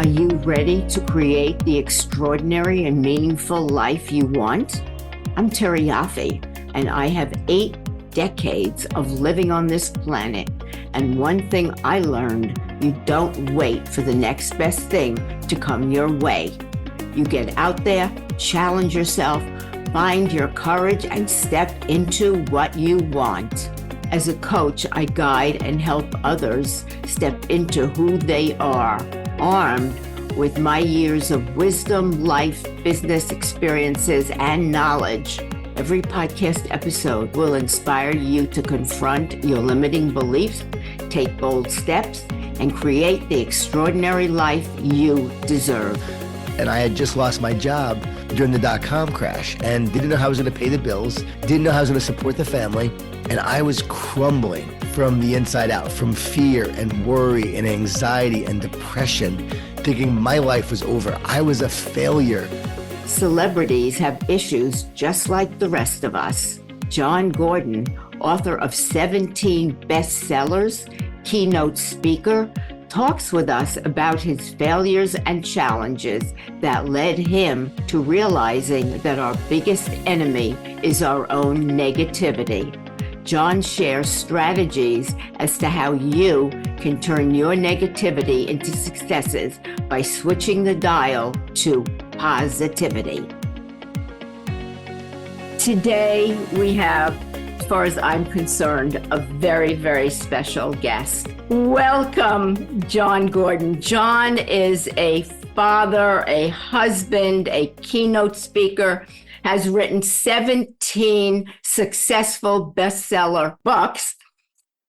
Are you ready to create the extraordinary and meaningful life you want? I'm Terry Yoffe, and I have 8 decades of living on this planet. And one thing I learned, you don't wait for the next best thing to come your way. You get out there, challenge yourself, find your courage, and step into what you want. As a coach, I guide and help others step into who they are, armed with my years of wisdom, life, business experiences, and knowledge. Every podcast episode will inspire you to confront your limiting beliefs, take bold steps, and create the extraordinary life you deserve. And I had just lost my job during the dot-com crash and didn't know how I was going to pay the bills, didn't know how I was going to support the family. And I was crumbling from the inside out, from fear and worry and anxiety and depression, thinking my life was over. I was a failure. Celebrities have issues just like the rest of us. Jon Gordon, author of 17 bestsellers, keynote speaker, talks with us about his failures and challenges that led him to realizing that our biggest enemy is our own negativity. Jon shares strategies as to how you can turn your negativity into successes by switching the dial to positivity. Today, we have, as far as I'm concerned, a very, very special guest. Welcome, Jon Gordon. Jon is a father, a husband, a keynote speaker, has written 17 successful bestseller books.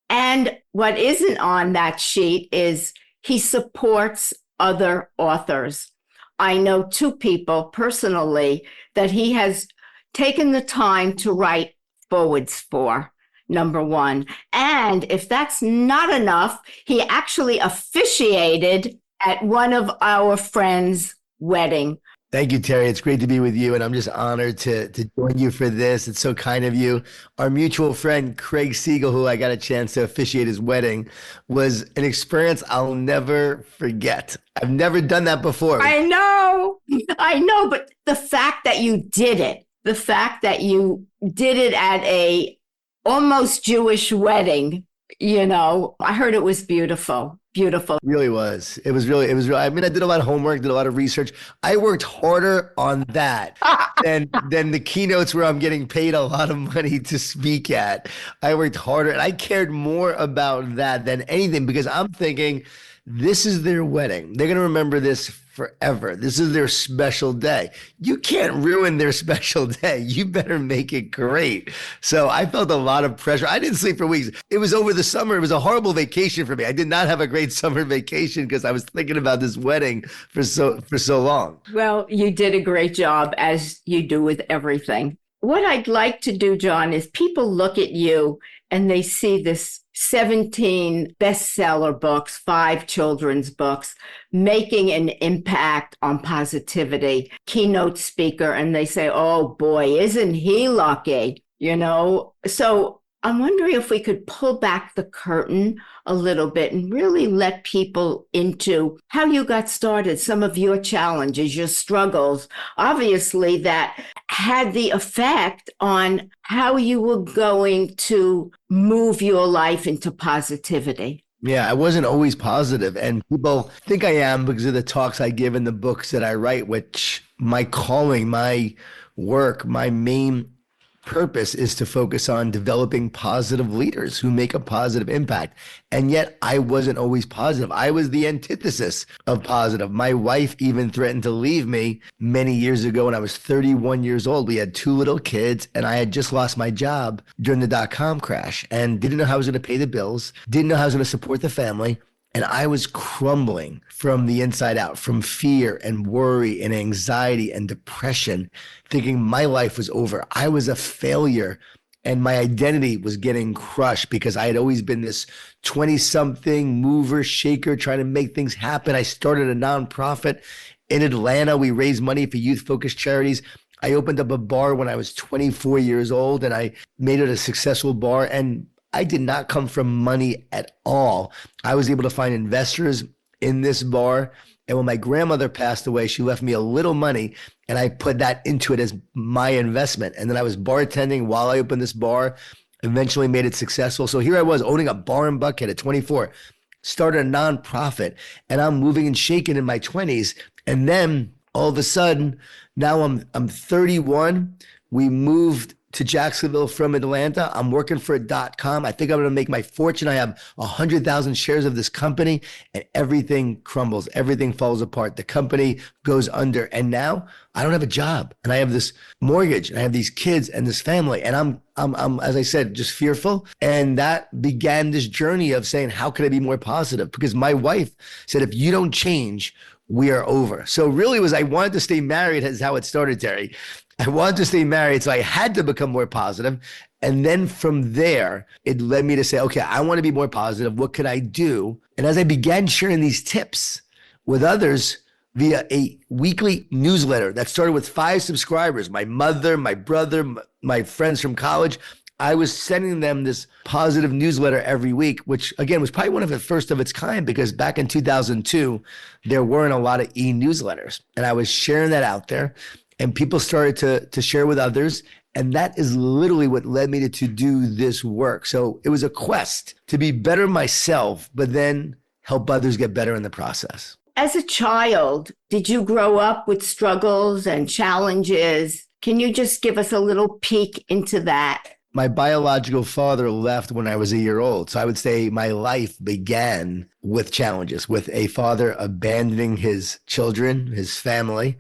And what isn't on that sheet is he supports other authors. I know 2 people personally that he has taken the time to write forwards for, number 1. And if that's not enough, he actually officiated at one of our friends' wedding. Thank you, Terry. It's great to be with you, and I'm just honored to join you for this. It's so kind of you. Our mutual friend, Craig Siegel, who I got a chance to officiate his wedding, was an experience I'll never forget. I've never done that before. I know, but the fact that you did it, at a almost Jewish wedding, I heard it was beautiful. Beautiful. Really was. It was really, I mean, I did a lot of homework, did a lot of research. I worked harder on that than the keynotes where I'm getting paid a lot of money to speak at. I worked harder and I cared more about that than anything because I'm thinking, this is their wedding. They're going to remember this forever. This is their special day. You can't ruin their special day. You better make it great. So I felt a lot of pressure. I didn't sleep for weeks. It was over the summer. It was a horrible vacation for me. I did not have a great summer vacation because I was thinking about this wedding for so long. Well, you did a great job, as you do with everything. What I'd like to do, Jon, is people look at you and they see this 17 bestseller books, 5 children's books, making an impact on positivity, keynote speaker, and they say, oh boy, isn't he lucky, So I'm wondering if we could pull back the curtain a little bit and really let people into how you got started, some of your challenges, your struggles, obviously that had the effect on how you were going to move your life into positivity. Yeah, I wasn't always positive, and people think I am because of the talks I give and the books that I write, which my calling, my work, my main purpose is to focus on developing positive leaders who make a positive impact. And yet I wasn't always positive. I was the antithesis of positive. My wife even threatened to leave me many years ago when I was 31 years old. We had 2 little kids and I had just lost my job during the dot-com crash and didn't know how I was going to pay the bills, didn't know how I was going to support the family. And I was crumbling from the inside out, from fear and worry and anxiety and depression, thinking my life was over. I was a failure and my identity was getting crushed because I had always been this 20-something mover, shaker, trying to make things happen. I started a nonprofit in Atlanta. We raised money for youth-focused charities. I opened up a bar when I was 24 years old and I made it a successful bar. And I did not come from money at all. I was able to find investors in this bar And when my grandmother passed away, she left me a little money and I put that into it as my investment. And then I was bartending while I opened this bar, eventually made it successful. So here I was owning a bar in Buckhead at 24, started a nonprofit, and I'm moving and shaking in my 20s. And then all of a sudden, now I'm 31. We moved to Jacksonville from Atlanta. I'm working for a .com. I think I'm going to make my fortune. I have 100,000 shares of this company and everything crumbles. Everything falls apart. The company goes under. And now I don't have a job and I have this mortgage and I have these kids and this family. And I'm, as I said, just fearful. And that began this journey of saying, how can I be more positive? Because my wife said, if you don't change, we are over. So really I wanted to stay married is how it started, Terry. I wanted to stay married, so I had to become more positive. And then from there, it led me to say, okay, I want to be more positive. What could I do? And as I began sharing these tips with others via a weekly newsletter that started with 5 subscribers, my mother, my brother, my friends from college, I was sending them this positive newsletter every week, which again was probably one of the first of its kind because back in 2002, there weren't a lot of e-newsletters. And I was sharing that out there. And people started to share with others. And that is literally what led me to do this work. So it was a quest to be better myself, but then help others get better in the process. As a child, did you grow up with struggles and challenges? Can you just give us a little peek into that? My biological father left when I was a year old. So I would say my life began with challenges, with a father abandoning his children, his family,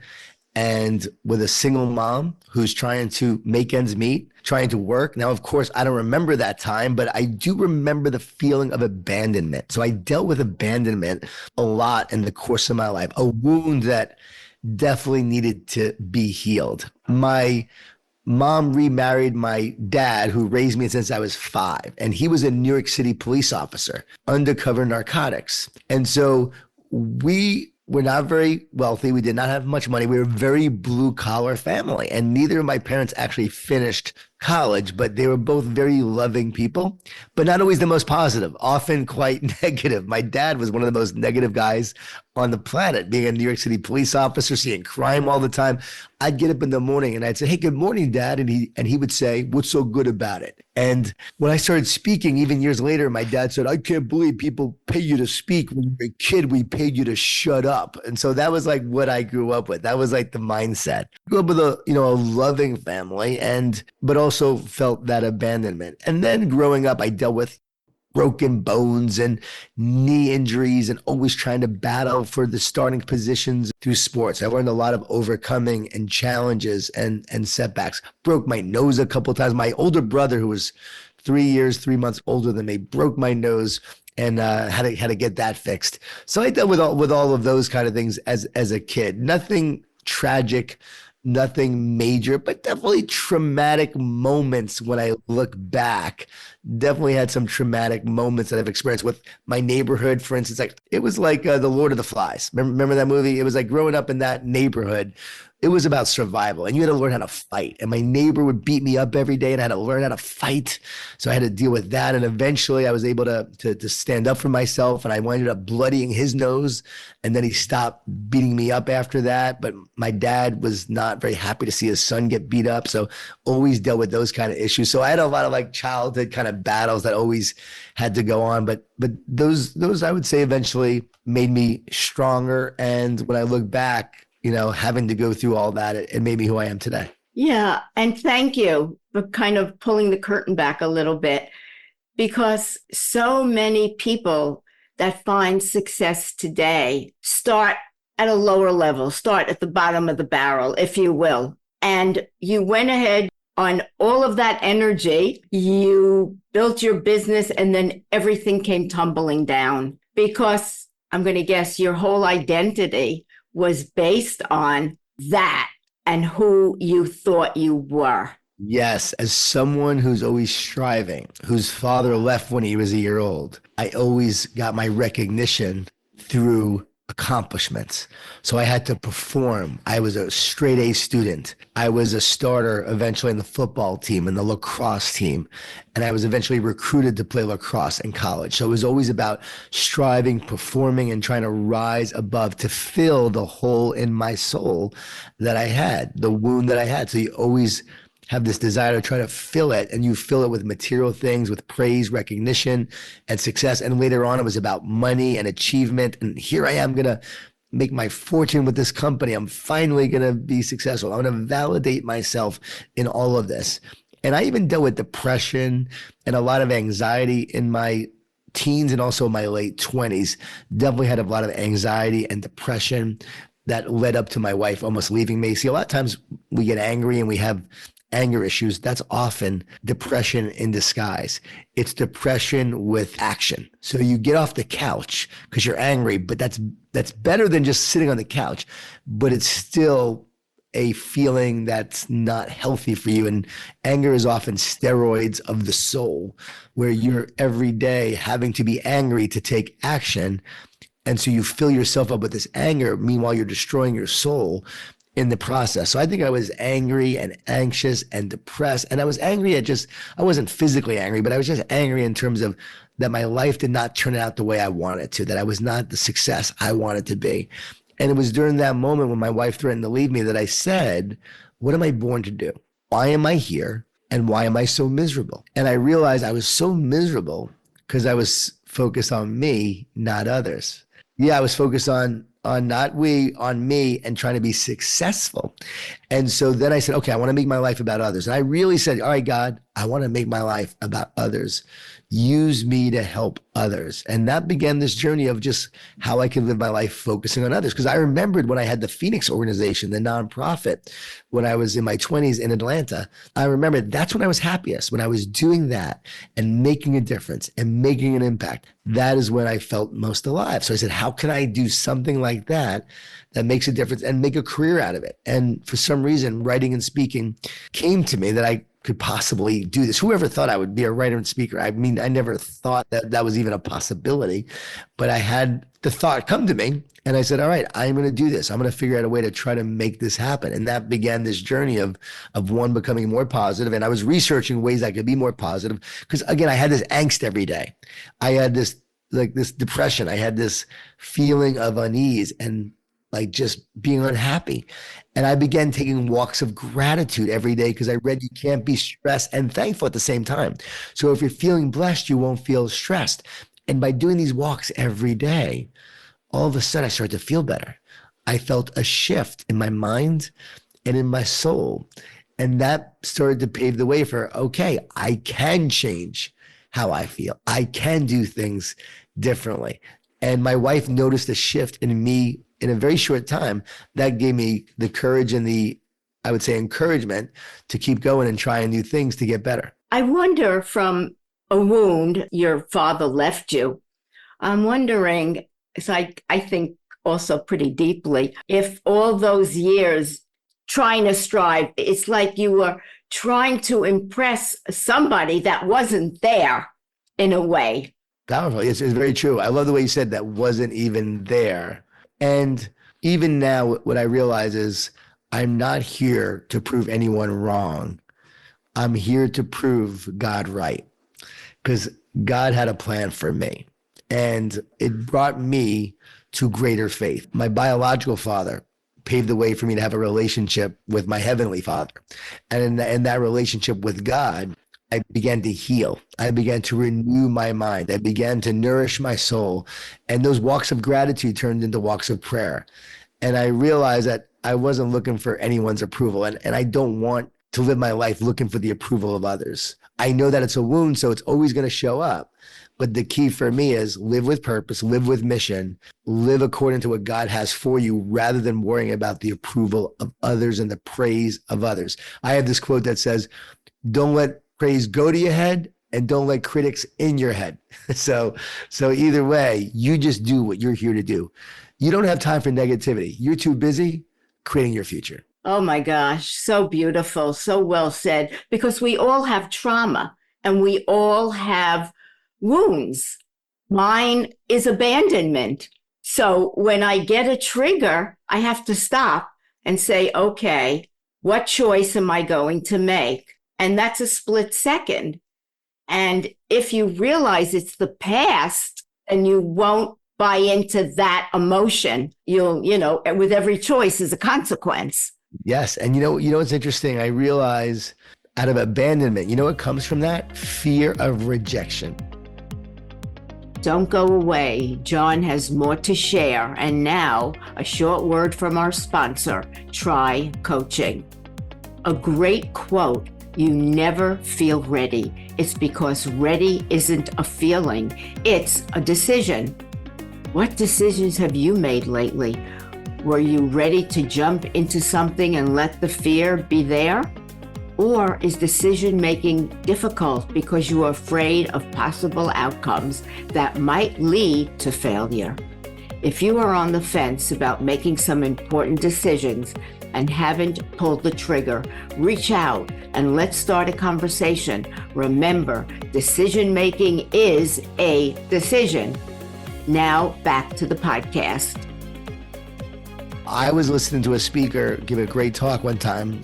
and with a single mom who's trying to make ends meet, trying to work. Now, of course, I don't remember that time, but I do remember the feeling of abandonment. So I dealt with abandonment a lot in the course of my life, a wound that definitely needed to be healed. My mom remarried my dad, who raised me since I was 5, and he was a New York City police officer, undercover narcotics. And so we were not very wealthy. We did not have much money. We were a very blue collar family, and neither of my parents actually finished college, but they were both very loving people, but not always the most positive, often quite negative. My dad was one of the most negative guys on the planet, being a New York City police officer, seeing crime all the time. I'd get up in the morning and I'd say, "Hey, good morning, Dad." And he would say, "What's so good about it?" And when I started speaking, even years later, my dad said, "I can't believe people pay you to speak. When you were a kid, we paid you to shut up." And so that was like what I grew up with. That was like the mindset. Grew up with a loving family, but also felt that abandonment. And then growing up, I dealt with broken bones and knee injuries and always trying to battle for the starting positions through sports. I learned a lot of overcoming and challenges and setbacks. Broke my nose a couple of times. My older brother, who was 3 years, 3 months older than me, broke my nose and had to get that fixed. So I dealt with all of those kind of things as a kid. Nothing tragic, nothing major, but definitely traumatic moments when I look back. Definitely had some traumatic moments that I've experienced with my neighborhood. For instance, it was like The Lord of the Flies. Remember that movie? It was like growing up in that neighborhood. It was about survival, and you had to learn how to fight. And my neighbor would beat me up every day, and I had to learn how to fight. So I had to deal with that. And eventually I was able to stand up for myself, and I ended up bloodying his nose. And then he stopped beating me up after that. But my dad was not very happy to see his son get beat up. So always dealt with those kind of issues. So I had a lot of like childhood kind of battles that always had to go on. But those I would say eventually made me stronger. And when I look back, having to go through all that, it made me who I am today. Yeah. And thank you for kind of pulling the curtain back a little bit, because so many people that find success today start at a lower level, start at the bottom of the barrel, if you will. And you went ahead on all of that energy, you built your business, and then everything came tumbling down because I'm going to guess your whole identity was based on that and who you thought you were. Yes, as someone who's always striving, whose father left when he was a year old, I always got my recognition through accomplishments. So I had to perform. I was a straight A student. I was a starter eventually in the football team and the lacrosse team. And I was eventually recruited to play lacrosse in college. So it was always about striving, performing, and trying to rise above to fill the hole in my soul that I had, the wound that I had. So you always have this desire to try to fill it, and you fill it with material things, with praise, recognition, and success. And later on, it was about money and achievement. And here I am going to make my fortune with this company. I'm finally going to be successful. I'm going to validate myself in all of this. And I even dealt with depression and a lot of anxiety in my teens and also my late 20s. Definitely had a lot of anxiety and depression that led up to my wife almost leaving me. See, a lot of times we get angry and we have anger issues. That's often depression in disguise. It's depression with action. So you get off the couch because you're angry, but that's better than just sitting on the couch, but it's still a feeling that's not healthy for you. And anger is often steroids of the soul, where you're every day having to be angry to take action. And so you fill yourself up with this anger. Meanwhile, you're destroying your soul in the process. So I think I was angry and anxious and depressed. And I was angry I wasn't physically angry, but I was just angry in terms of that my life did not turn out the way I wanted to, that I was not the success I wanted to be. And it was during that moment when my wife threatened to leave me that I said, what am I born to do? Why am I here? And why am I so miserable? And I realized I was so miserable because I was focused on me, not others. Yeah, I was focused on not we, on me, and trying to be successful. And so then I said, okay, I want to make my life about others. And I really said, all right, God, I want to make my life about others. Use me to help others. And that began this journey of just how I could live my life focusing on others. Because I remembered when I had the Phoenix organization, the nonprofit, when I was in my 20s in Atlanta, I remember that's when I was happiest, when I was doing that and making a difference and making an impact. That is when I felt most alive. So I said, how can I do something like that that makes a difference and make a career out of it? And for some reason, writing and speaking came to me that I could possibly do this. Whoever thought I would be a writer and speaker? I mean, I never thought that that was even a possibility, but I had the thought come to me and I said, all right, I'm going to do this. I'm going to figure out a way to try to make this happen. And that began this journey of one, becoming more positive. And I was researching ways I could be more positive because, again, I had this angst every day. I had this depression. I had this feeling of unease and like just being unhappy. And I began taking walks of gratitude every day because I read you can't be stressed and thankful at the same time. So if you're feeling blessed, you won't feel stressed. And by doing these walks every day, all of a sudden I started to feel better. I felt a shift in my mind and in my soul. And that started to pave the way for, okay, I can change how I feel. I can do things differently. And my wife noticed a shift in me in a very short time. That gave me the courage and I would say, encouragement to keep going and trying new things to get better. I wonder, from a wound your father left you, I'm wondering, so I think also pretty deeply, if all those years trying to strive, it's like you were trying to impress somebody that wasn't there in a way. Powerful. It's very true. I love the way you said that wasn't even there. And even now, what I realize is I'm not here to prove anyone wrong. I'm here to prove God right, because God had a plan for me and it brought me to greater faith. My biological father paved the way for me to have a relationship with my heavenly father. And in that relationship with God, I began to heal. I began to renew my mind. I began to nourish my soul. And those walks of gratitude turned into walks of prayer. And I realized that I wasn't looking for anyone's approval. And I don't want to live my life looking for the approval of others. I know that it's a wound, so it's always going to show up. But the key for me is live with purpose, live with mission, live according to what God has for you, rather than worrying about the approval of others and the praise of others. I have this quote that says, don't let praise go to your head and don't let critics in your head. So either way, you just do what you're here to do. You don't have time for negativity. You're too busy creating your future. Oh my gosh, so beautiful, so well said, because we all have trauma and we all have wounds. Mine is abandonment. So when I get a trigger, I have to stop and say, okay, what choice am I going to make? And that's a split second. And if you realize it's the past, and you won't buy into that emotion, with every choice is a consequence. Yes. And what's interesting? I realize out of abandonment, what comes from that? Fear of rejection. Don't go away. Jon has more to share. And now, a short word from our sponsor, Try Coaching. A great quote: you never feel ready. It's because ready isn't a feeling, it's a decision. What decisions have you made lately? Were you ready to jump into something and let the fear be there? Or is decision making difficult because you are afraid of possible outcomes that might lead to failure? If you are on the fence about making some important decisions and haven't pulled the trigger, reach out and let's start a conversation. Remember, decision making is a decision. Now back to the podcast. I was listening to a speaker give a great talk one time,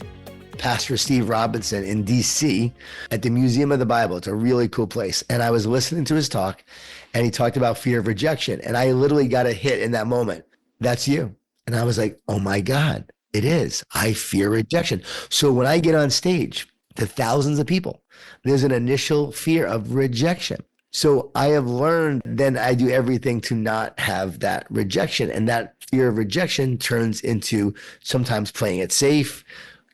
Pastor Steve Robinson in DC at the Museum of the Bible. It's a really cool place. And I was listening to his talk and he talked about fear of rejection. And I literally got a hit in that moment. That's you. And I was like, oh my God, it is. I fear rejection. So when I get on stage to thousands of people, there's an initial fear of rejection. So I have learned then I do everything to not have that rejection. And that fear of rejection turns into sometimes playing it safe,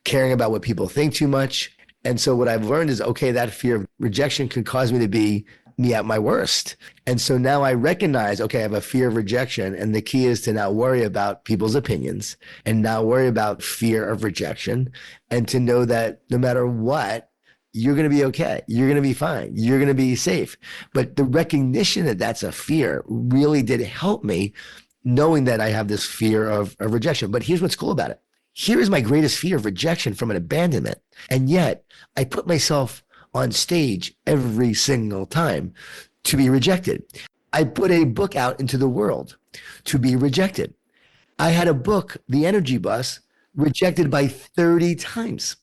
caring about what people think too much. And so what I've learned is, okay, that fear of rejection could cause me to be me at my worst. And so now I recognize, okay, I have a fear of rejection. And the key is to not worry about people's opinions and not worry about fear of rejection, and to know that no matter what, you're going to be okay. You're going to be fine. You're going to be safe. But the recognition that that's a fear really did help me, knowing that I have this fear of rejection. But here's what's cool about it. Here is my greatest fear of rejection from an abandonment. And yet I put myself on stage every single time to be rejected. I put a book out into the world to be rejected. I had a book, The Energy Bus, rejected by 30 times.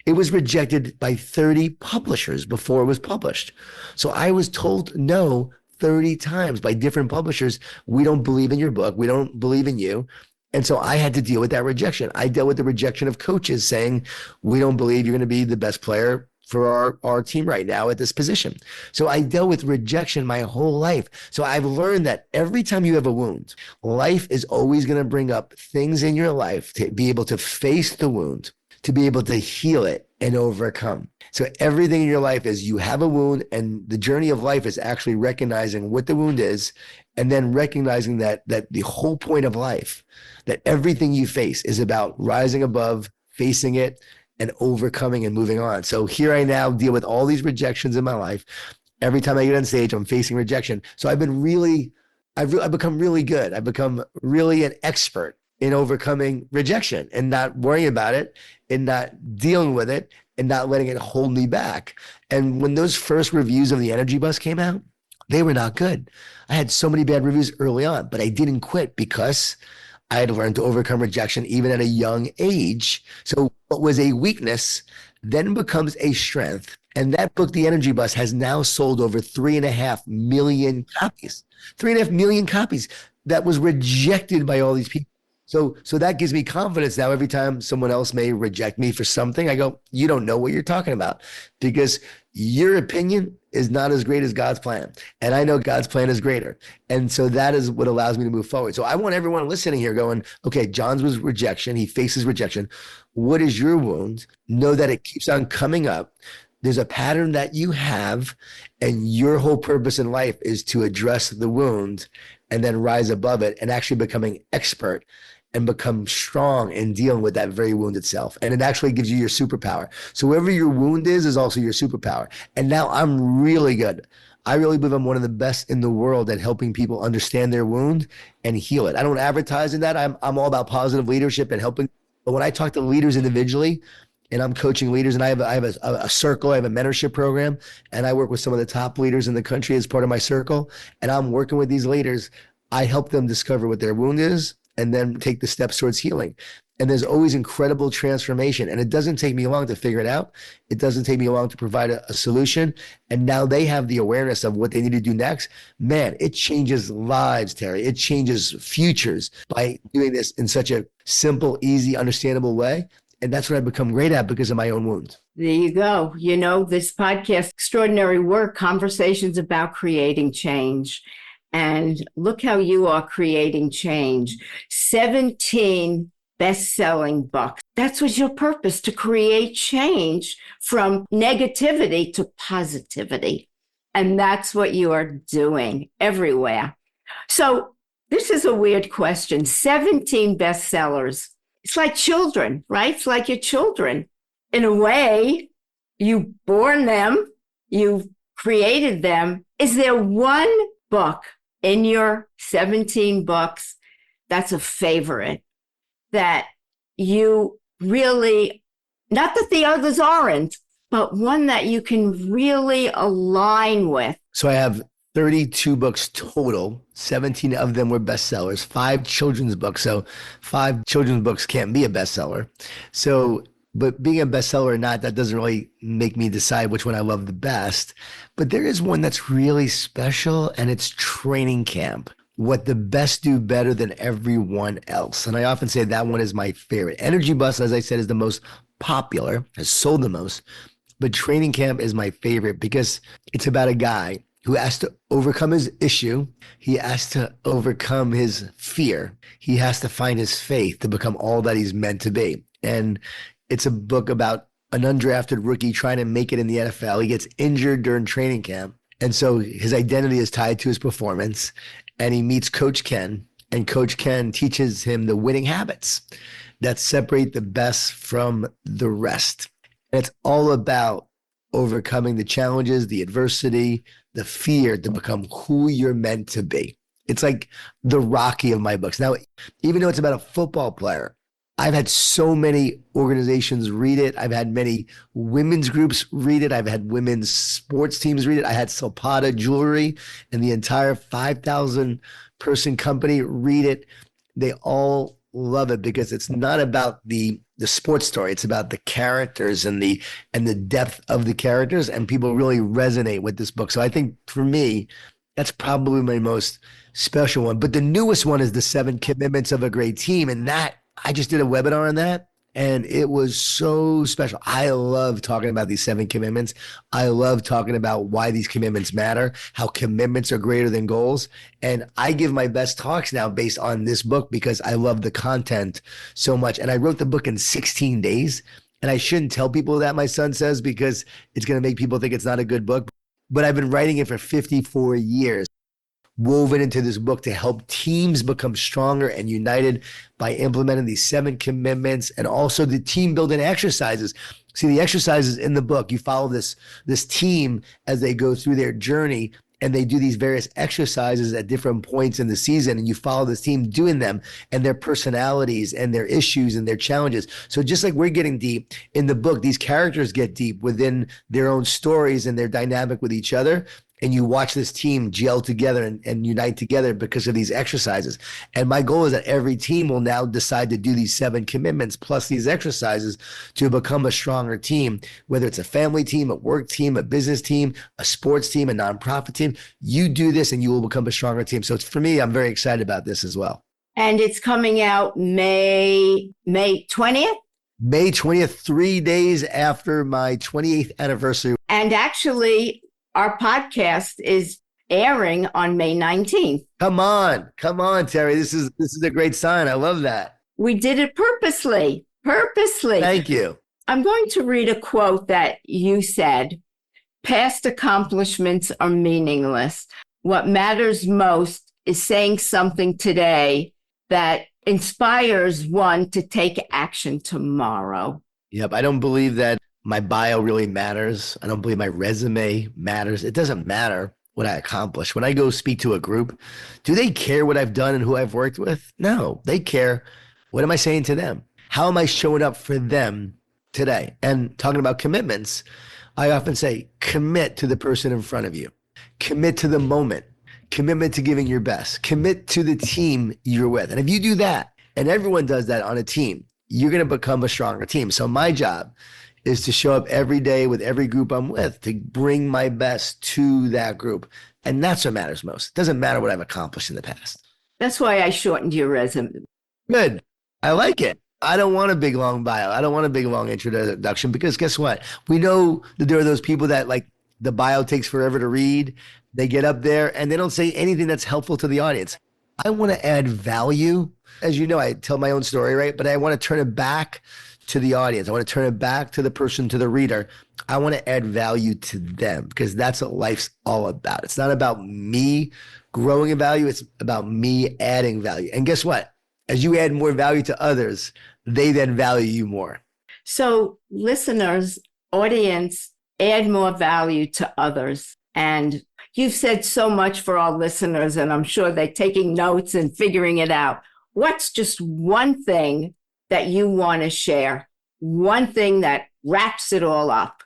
It was rejected by 30 publishers before it was published. So I was told no 30 times by different publishers. We don't believe in your book. We don't believe in you. And so I had to deal with that rejection. I dealt with the rejection of coaches saying, we don't believe you're going to be the best player for our team right now at this position. So I dealt with rejection my whole life. So I've learned that every time you have a wound, life is always going to bring up things in your life to be able to face the wound, to be able to heal it and overcome. So everything in your life is, you have a wound, and the journey of life is actually recognizing what the wound is, and then recognizing that the whole point of life, that everything you face is about rising above, facing it, and overcoming and moving on. So here I now deal with all these rejections in my life. Every time I get on stage, I'm facing rejection. So I've become really good. I've become really an expert in overcoming rejection and not worrying about it and not dealing with it and not letting it hold me back. And when those first reviews of The Energy Bus came out, they were not good. I had so many bad reviews early on, but I didn't quit because I had learned to overcome rejection even at a young age. So what was a weakness then becomes a strength. And that book, The Energy Bus, has now sold over 3.5 million copies. 3.5 million copies. That was rejected by all these people. So that gives me confidence now. Every time someone else may reject me for something, I go, you don't know what you're talking about, because your opinion is not as great as God's plan. And I know God's plan is greater. And so that is what allows me to move forward. So I want everyone listening here going, okay, Jon's was rejection. He faces rejection. What is your wound? Know that it keeps on coming up. There's a pattern that you have, and your whole purpose in life is to address the wound and then rise above it and actually becoming expert and become strong in dealing with that very wound itself. And it actually gives you your superpower. So wherever your wound is also your superpower. And now I'm really good. I really believe I'm one of the best in the world at helping people understand their wound and heal it. I don't advertise in that. I'm all about positive leadership and helping. But when I talk to leaders individually, and I'm coaching leaders, and I have a circle, I have a mentorship program, and I work with some of the top leaders in the country as part of my circle. And I'm working with these leaders. I help them discover what their wound is and then take the steps towards healing. And there's always incredible transformation. And it doesn't take me long to figure it out. It doesn't take me long to provide a solution. And now they have the awareness of what they need to do next. Man, it changes lives, Terry. It changes futures by doing this in such a simple, easy, understandable way. And that's what I've become great at because of my own wounds. There you go. You know, this podcast, Extraordinary Work, Conversations about Creating Change. And look how you are creating change. 17 best-selling books. That was your purpose, to create change from negativity to positivity. And that's what you are doing everywhere. So this is a weird question. 17 bestsellers. It's like children, right? It's like your children. In a way, you born them, you created them. Is there one book in your 17 books that's a favorite, that you really, not that the others aren't, but one that you can really align with? So I have 32 books total. 17 of them were bestsellers, 5 children's books. So 5 children's books can't be a bestseller. So, but being a bestseller or not, that doesn't really make me decide which one I love the best. But there is one that's really special, and it's Training Camp. What the best do better than everyone else. And I often say that one is my favorite. Energy Bus, as I said, is the most popular, has sold the most. But Training Camp is my favorite because it's about a guy who has to overcome his issue. He has to overcome his fear. He has to find his faith to become all that he's meant to be. And it's a book about an undrafted rookie trying to make it in the NFL. He gets injured during training camp. And so his identity is tied to his performance. And he meets Coach Ken, and Coach Ken teaches him the winning habits that separate the best from the rest. And it's all about overcoming the challenges, the adversity, the fear to become who you're meant to be. It's like the Rocky of my books. Now, even though it's about a football player, I've had so many organizations read it. I've had many women's groups read it. I've had women's sports teams read it. I had Zapata Jewelry and the entire 5,000 person company read it. They all love it because it's not about the sports story. It's about the characters and the depth of the characters, and people really resonate with this book. So I think for me, that's probably my most special one. But the newest one is The 7 Commitments of a Great Team. And that, I just did a webinar on that, and it was so special. I love talking about these 7 commitments. I love talking about why these commitments matter, how commitments are greater than goals. And I give my best talks now based on this book because I love the content so much. And I wrote the book in 16 days. And I shouldn't tell people that, my son says, because it's going to make people think it's not a good book. But I've been writing it for 54 years. Woven into this book to help teams become stronger and united by implementing these 7 commitments, and also the team building exercises. See, the exercises in the book, you follow this team as they go through their journey, and they do these various exercises at different points in the season, and you follow this team doing them and their personalities and their issues and their challenges. So just like we're getting deep in the book, these characters get deep within their own stories and their dynamic with each other. And you watch this team gel together and unite together because of these exercises. And my goal is that every team will now decide to do these 7 commitments plus these exercises to become a stronger team, whether it's a family team, a work team, a business team, a sports team, a nonprofit team. You do this and you will become a stronger team. So for me, I'm very excited about this as well. And it's coming out May 20th? May 20th, 3 days after my 28th anniversary. And actually, our podcast is airing on May 19th. Come on, Terry. This is a great sign. I love that. We did it purposely. Thank you. I'm going to read a quote that you said. Past accomplishments are meaningless. What matters most is saying something today that inspires one to take action tomorrow. Yep. I don't believe that my bio really matters. I don't believe my resume matters. It doesn't matter what I accomplish. When I go speak to a group, do they care what I've done and who I've worked with? No, they care. What am I saying to them? How am I showing up for them today? And talking about commitments, I often say, commit to the person in front of you. Commit to the moment. commitment to giving your best, commit to the team you're with. And if you do that, and everyone does that on a team, you're going to become a stronger team. So my job is to show up every day with every group I'm with, to bring my best to that group. And that's what matters most. It doesn't matter what I've accomplished in the past. That's why I shortened your resume. Good. I like it. I don't want a big, long bio. I don't want a big, long introduction, because guess what? We know that there are those people that, like, the bio takes forever to read. They get up there and they don't say anything that's helpful to the audience. I want to add value. As you know, I tell my own story, right? But I want to turn it back to the audience. I want to turn it back to the person, to the reader. I want to add value to them, because that's what life's all about. It's not about me growing in value. It's about me adding value. And guess what? As you add more value to others, they then value you more. So listeners, audience, add more value to others. And you've said so much for our listeners, and I'm sure they're taking notes and figuring it out. What's just one thing that you want to share? One thing that wraps it all up?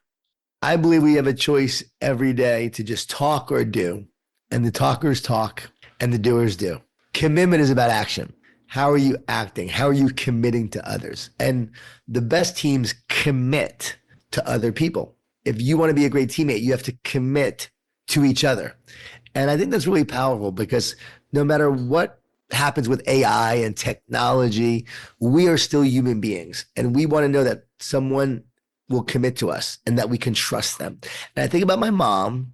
I believe we have a choice every day to just talk or do. And the talkers talk and the doers do. Commitment is about action. How are you acting? How are you committing to others? And the best teams commit to other people. If you want to be a great teammate, you have to commit to each other. And I think that's really powerful, because no matter what happens with AI and technology, we are still human beings. And we want to know that someone will commit to us and that we can trust them. And I think about my mom,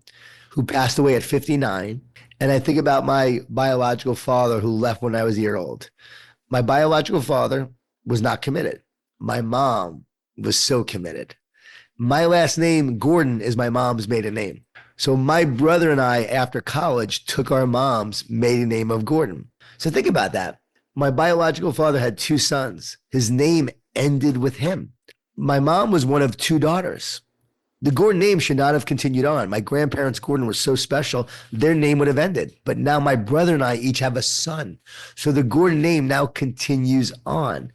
who passed away at 59. And I think about my biological father, who left when I was a year old. My biological father was not committed. My mom was so committed. My last name, Gordon, is my mom's maiden name. So my brother and I, after college, took our mom's maiden name of Gordon. So think about that. My biological father had 2 sons. His name ended with him. My mom was one of 2 daughters. The Gordon name should not have continued on. My grandparents, Gordon, were so special, their name would have ended. But now my brother and I each have a son. So the Gordon name now continues on.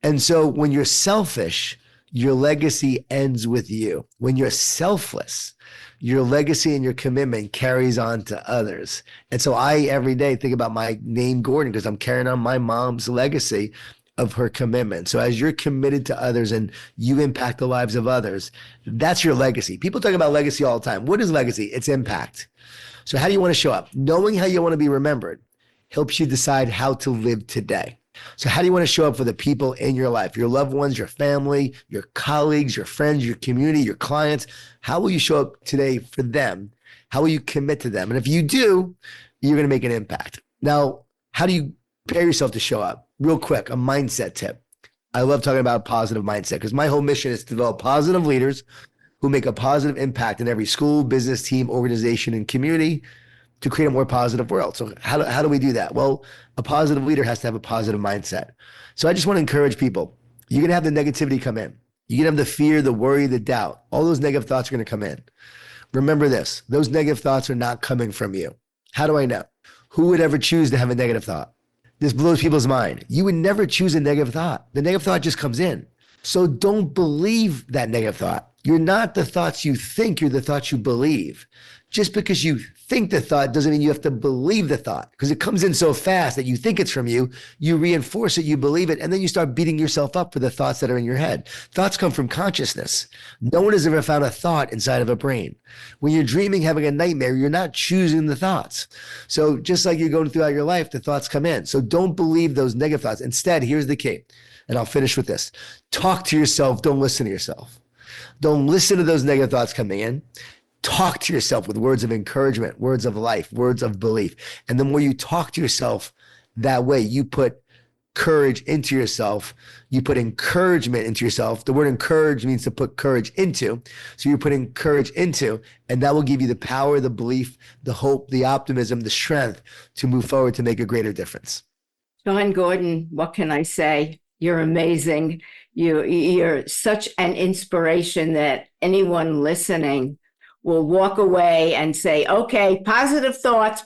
And so when you're selfish, your legacy ends with you. When you're selfless, your legacy and your commitment carries on to others. And so I, every day, think about my name, Gordon, because I'm carrying on my mom's legacy of her commitment. So as you're committed to others and you impact the lives of others, that's your legacy. People talk about legacy all the time. What is legacy? It's impact. So how do you want to show up? Knowing how you want to be remembered helps you decide how to live today. So how do you want to show up for the people in your life, your loved ones, your family, your colleagues, your friends, your community, your clients? How will you show up today for them? How will you commit to them? And if you do, you're going to make an impact. Now, how do you prepare yourself to show up? Real quick, a mindset tip. I love talking about positive mindset, because my whole mission is to develop positive leaders who make a positive impact in every school, business, team, organization, and community to create a more positive world. So how do we do that? Well, a positive leader has to have a positive mindset. So I just want to encourage people. You're going to have the negativity come in. You're going to have the fear, the worry, the doubt. All those negative thoughts are going to come in. Remember this, those negative thoughts are not coming from you. How do I know? Who would ever choose to have a negative thought? This blows people's mind. You would never choose a negative thought. The negative thought just comes in. So don't believe that negative thought. You're not the thoughts you think, you're the thoughts you believe. Just because you think the thought doesn't mean you have to believe the thought, because it comes in so fast that you think it's from you, you reinforce it, you believe it, and then you start beating yourself up for the thoughts that are in your head. Thoughts come from consciousness. No one has ever found a thought inside of a brain. When you're dreaming, having a nightmare, you're not choosing the thoughts. So just like you're going throughout your life, the thoughts come in. So don't believe those negative thoughts. Instead, here's the key, and I'll finish with this. Talk to yourself. Don't listen to yourself. Don't listen to those negative thoughts coming in. Talk to yourself with words of encouragement, words of life, words of belief. And the more you talk to yourself that way, you put courage into yourself. You put encouragement into yourself. The word encourage means to put courage into. So you're putting courage into, and that will give you the power, the belief, the hope, the optimism, the strength to move forward to make a greater difference. Jon Gordon, what can I say? You're amazing. You're such an inspiration that anyone listening will walk away and say, okay, positive thoughts,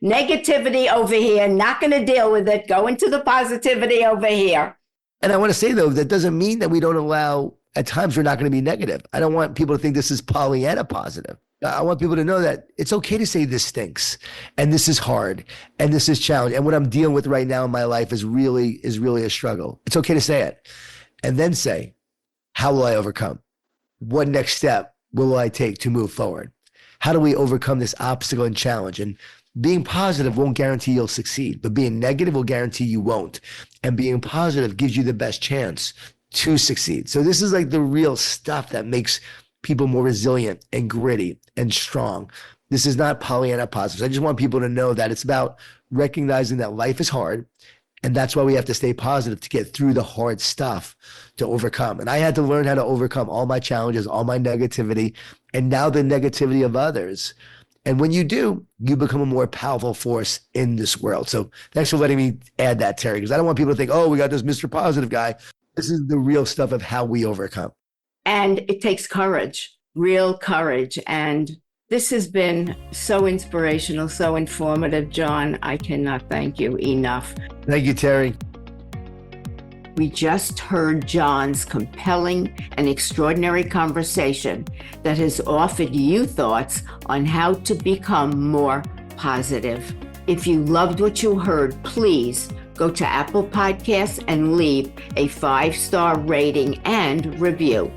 negativity over here, not going to deal with it, go into the positivity over here. And I want to say, though, that doesn't mean that we don't allow, at times we're not going to be negative. I don't want people to think this is Pollyanna positive. I want people to know that it's okay to say this stinks and this is hard and this is challenging. And what I'm dealing with right now in my life is really a struggle. It's okay to say it. And then say, how will I overcome? What next step will I take to move forward? How do we overcome this obstacle and challenge? And being positive won't guarantee you'll succeed, but being negative will guarantee you won't. And being positive gives you the best chance to succeed. So this is like the real stuff that makes people more resilient and gritty and strong. This is not Pollyanna positives. I just want people to know that it's about recognizing that life is hard. And that's why we have to stay positive to get through the hard stuff to overcome. And I had to learn how to overcome all my challenges, all my negativity, and now the negativity of others. And when you do, you become a more powerful force in this world. So thanks for letting me add that, Terry, because I don't want people to think, oh, we got this Mr. Positive guy. This is the real stuff of how we overcome. And it takes courage, real courage. And this has been so inspirational, so informative, Jon. I cannot thank you enough. Thank you, Terry. We just heard Jon's compelling and extraordinary conversation that has offered you thoughts on how to become more positive. If you loved what you heard, please go to Apple Podcasts and leave a 5-star rating and review.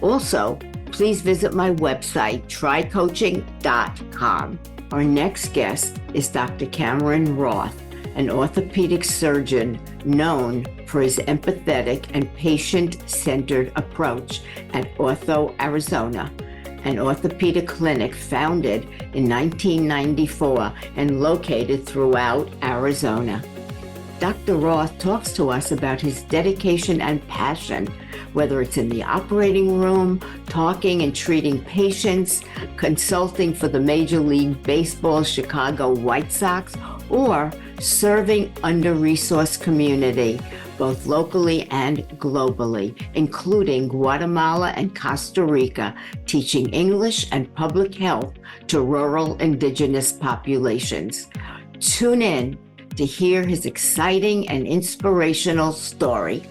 Also, please visit my website, trycoaching.com. Our next guest is Dr. Cameron Roth, an orthopedic surgeon known for his empathetic and patient-centered approach at Ortho Arizona, an orthopedic clinic founded in 1994 and located throughout Arizona. Dr. Roth talks to us about his dedication and passion, whether it's in the operating room, talking and treating patients, consulting for the Major League Baseball Chicago White Sox, or serving under-resourced community, both locally and globally, including Guatemala and Costa Rica, teaching English and public health to rural indigenous populations. Tune in to hear his exciting and inspirational story.